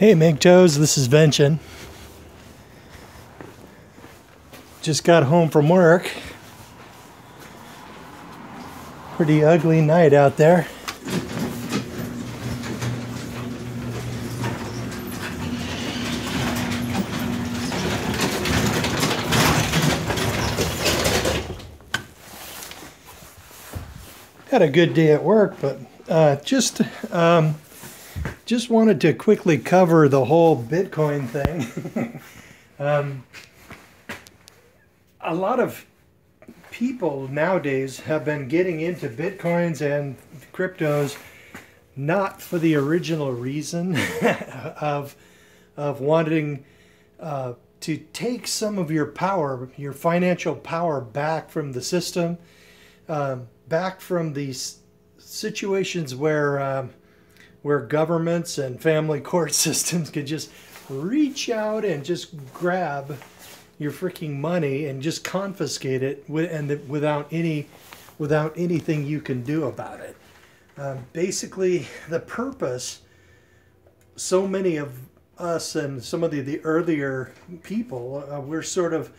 Hey MGTOWs, this is Vention. Just got home from work. Pretty ugly night out there. Had a good day at work, but just wanted to quickly cover the whole Bitcoin thing. A lot of people nowadays have been getting into Bitcoins and cryptos not for the original reason of wanting to take some of your power, your financial power back from the system, back from these situations where governments and family court systems could just reach out and just grab your freaking money and just confiscate it without anything you can do about it. Basically, the purpose, so many of us and some of the earlier people, we're sort of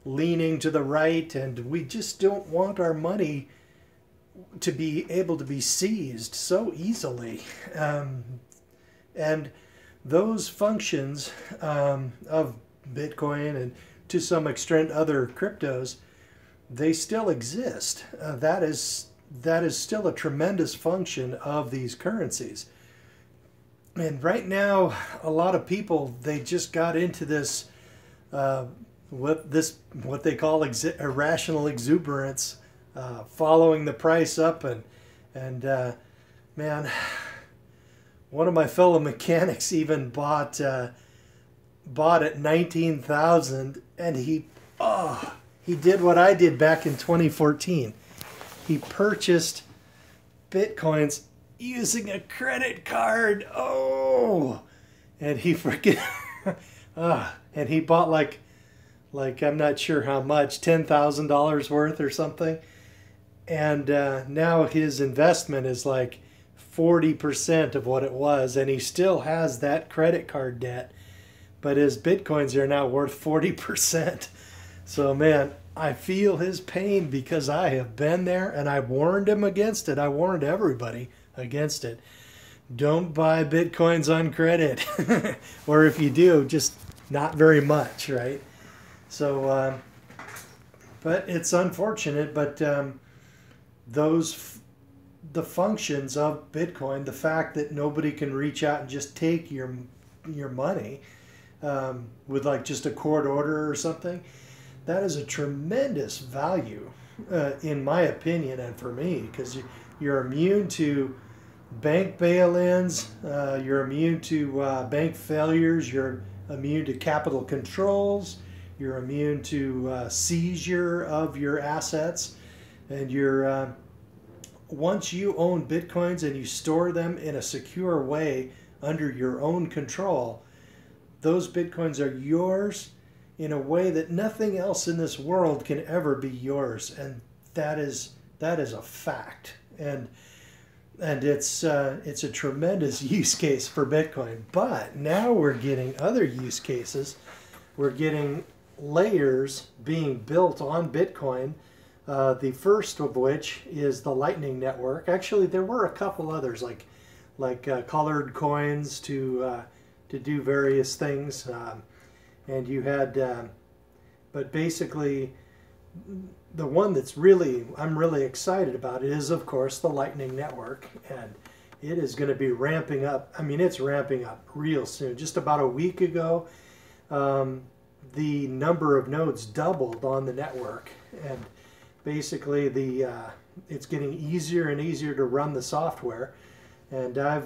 leaning to the right, and we just don't want our money to be able to be seized so easily. And those functions of Bitcoin and to some extent other cryptos, they still exist. That is still a tremendous function of these currencies. And right now, a lot of people, they just got into this what they call irrational exuberance, following the price up, and man, one of my fellow mechanics even bought at 19,000, and he did what I did back in 2014. He purchased Bitcoins using a credit card. And he freaking and he bought like I'm not sure how much, $10,000 worth or something. And now his investment is like 40% of what it was, and he still has that credit card debt, but his Bitcoins are now worth 40%. So man, I feel his pain because I have been there, and I warned him against it. I warned everybody against it. Don't buy Bitcoins on credit. Or if you do, just not very much, right? So, but it's unfortunate, but the functions of Bitcoin, the fact that nobody can reach out and just take your money with like just a court order or something, that is a tremendous value in my opinion and for me, because you're immune to bank bail-ins, you're immune to bank failures, you're immune to capital controls, you're immune to seizure of your assets, and you're once you own Bitcoins and you store them in a secure way under your own control, those Bitcoins are yours in a way that nothing else in this world can ever be yours, and that is a fact. And it's a tremendous use case for Bitcoin. But now we're getting other use cases. We're getting layers being built on Bitcoin. The first of which is the Lightning Network. Actually, there were a couple others, like colored coins to do various things, and you had, but basically, the one that's I'm really excited about is, of course, the Lightning Network, and it is going to be ramping up. I mean, it's ramping up real soon. Just about a week ago, the number of nodes doubled on the network, and basically it's getting easier and easier to run the software. And I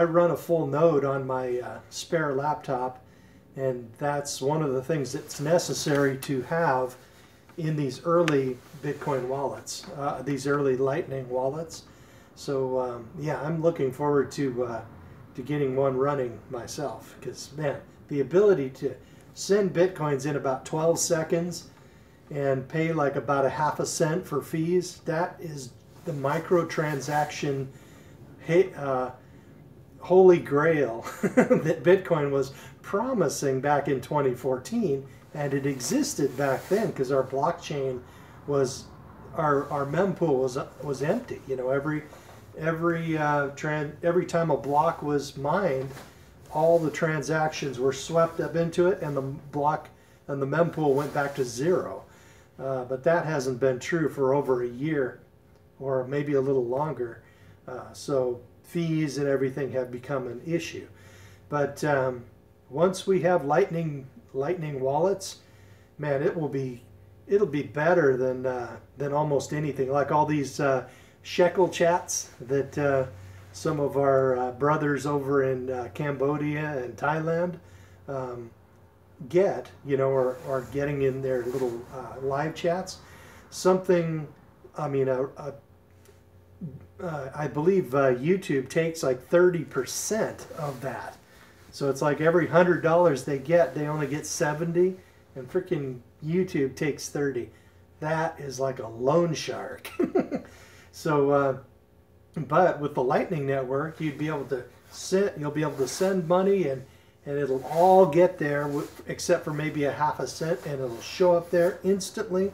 run a full node on my spare laptop, and that's one of the things that's necessary to have in these early Bitcoin wallets, these early Lightning wallets. So yeah, I'm looking forward to getting one running myself, because man, the ability to send Bitcoins in about 12 seconds and pay like about 1/2 cent for fees, that is the microtransaction holy grail that Bitcoin was promising back in 2014, and it existed back then because our blockchain was our mempool was empty. You know, every time a block was mined, all the transactions were swept up into it, and the block and the mempool went back to zero. But that hasn't been true for over a year, or maybe a little longer. So fees and everything have become an issue. But once we have Lightning wallets, man, it'll be better than almost anything. Like all these shekel chats that some of our brothers over in Cambodia and Thailand get, you know, or getting in their little live chats. Something, I mean, I believe YouTube takes like 30% of that. So it's like every $100 they get, they only get 70, and freaking YouTube takes 30. That is like a loan shark. So, but with the Lightning Network, you'll be able to send money, and it'll all get there, except for maybe a half a cent, and it'll show up there instantly,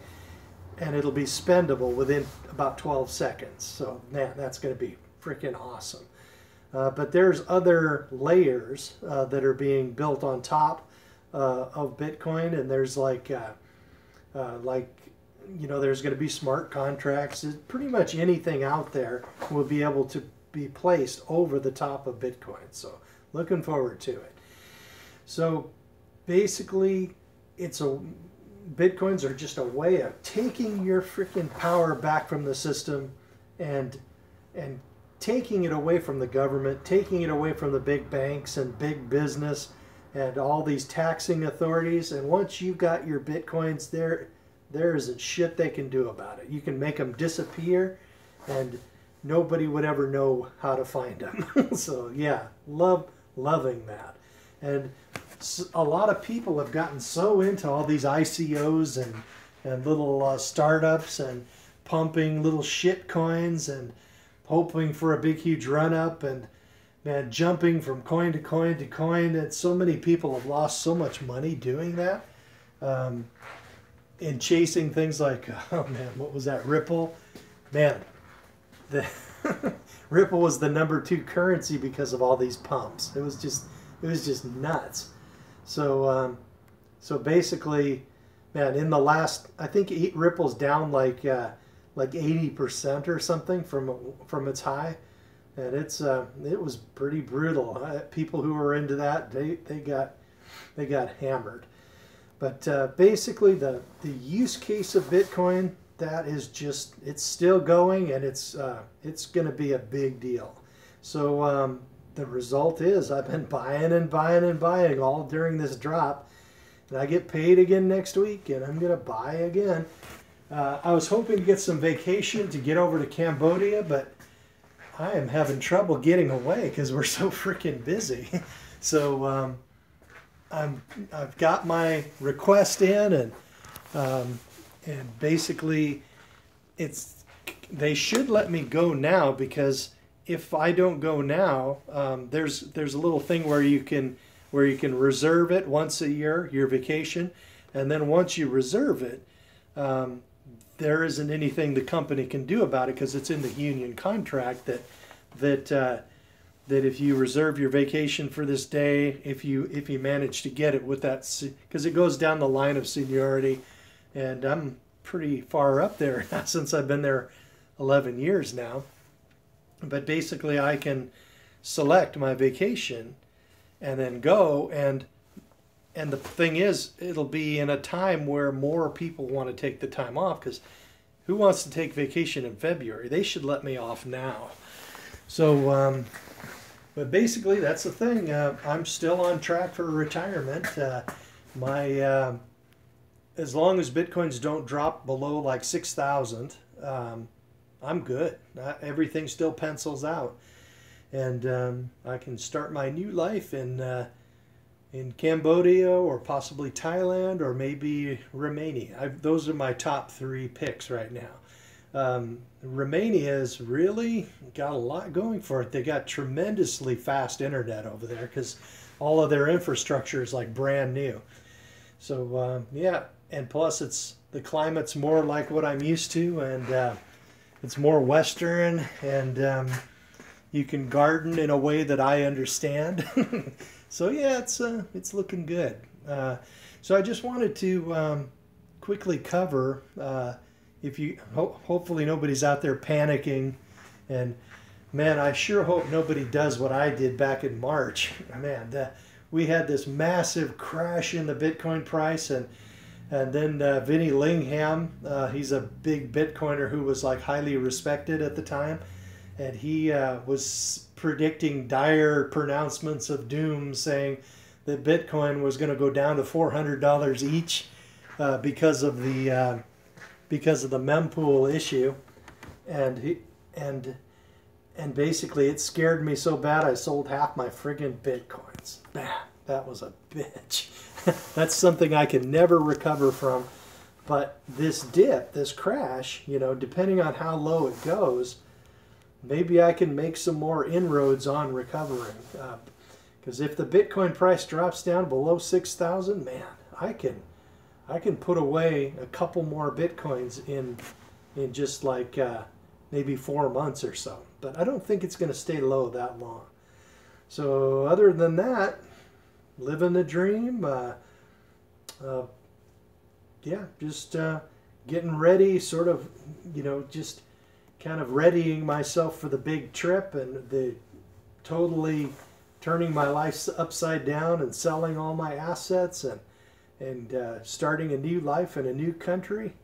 and it'll be spendable within about 12 seconds. So man, that's going to be freaking awesome. But there's other layers that are being built on top of Bitcoin, and there's like you know, there's going to be smart contracts. Pretty much anything out there will be able to be placed over the top of Bitcoin. So looking forward to it. So basically, Bitcoins are just a way of taking your freaking power back from the system and taking it away from the government, taking it away from the big banks and big business and all these taxing authorities. And once you've got your Bitcoins there isn't shit they can do about it. You can make them disappear and nobody would ever know how to find them. So yeah, loving that. And a lot of people have gotten so into all these ICOs and little startups and pumping little shit coins and hoping for a big huge run up, and man, jumping from coin to coin to coin. And so many people have lost so much money doing that. In chasing things like, oh man, what was that, Ripple? Man, the Ripple was the #2 currency because of all these pumps. It was just nuts. So basically, man, in the last, I think Ripple's down like 80% or something from its high, and it was pretty brutal. People who were into that, they got hammered. But basically, the use case of Bitcoin, that is just, it's still going, and it's going to be a big deal. So the result is I've been buying and buying and buying all during this drop, and I get paid again next week, and I'm going to buy again. I was hoping to get some vacation to get over to Cambodia, but I am having trouble getting away because we're so freaking busy. So I've got my request in, and basically they should let me go now, because if I don't go now, there's a little thing where you can reserve it once a year, your vacation, and then once you reserve it, there isn't anything the company can do about it, because it's in the union contract that if you reserve your vacation for this day, if you manage to get it with that, because it goes down the line of seniority, and I'm pretty far up there since I've been there 11 years now. But basically, I can select my vacation and then go, and the thing is, it'll be in a time where more people want to take the time off, because who wants to take vacation in February? They should let me off now. So but basically, that's the thing. I'm still on track for retirement. As long as Bitcoins don't drop below like 6,000, I'm good. Everything still pencils out, and I can start my new life in Cambodia, or possibly Thailand, or maybe Romania. Those are my top 3 picks right now. Romania has really got a lot going for it. They got tremendously fast internet over there because all of their infrastructure is like brand new. So yeah, and plus the climate's more like what I'm used to, and it's more Western, and you can garden in a way that I understand. So yeah, it's looking good. So I just wanted to quickly cover. If you hopefully nobody's out there panicking, and man, I sure hope nobody does what I did back in March. Man, we had this massive crash in the Bitcoin price, and then Vinny Lingham, he's a big Bitcoiner who was like highly respected at the time, and he was predicting dire pronouncements of doom, saying that Bitcoin was going to go down to $400 each because of the mempool issue, and basically it scared me so bad I sold half my friggin' Bitcoins. Man, that was a bitch. That's something I can never recover from. But this dip, this crash, you know, depending on how low it goes, maybe I can make some more inroads on recovering. Because if the Bitcoin price drops down below 6,000, man, I can put away a couple more Bitcoins in just like maybe 4 months or so. But I don't think it's going to stay low that long. So other than that, living the dream. Yeah, just getting ready, sort of, you know, just kind of readying myself for the big trip, and the totally turning my life upside down and selling all my assets, and starting a new life in a new country.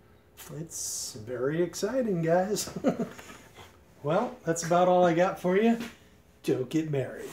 It's very exciting, guys. Well, that's about all I got for you. Don't get married.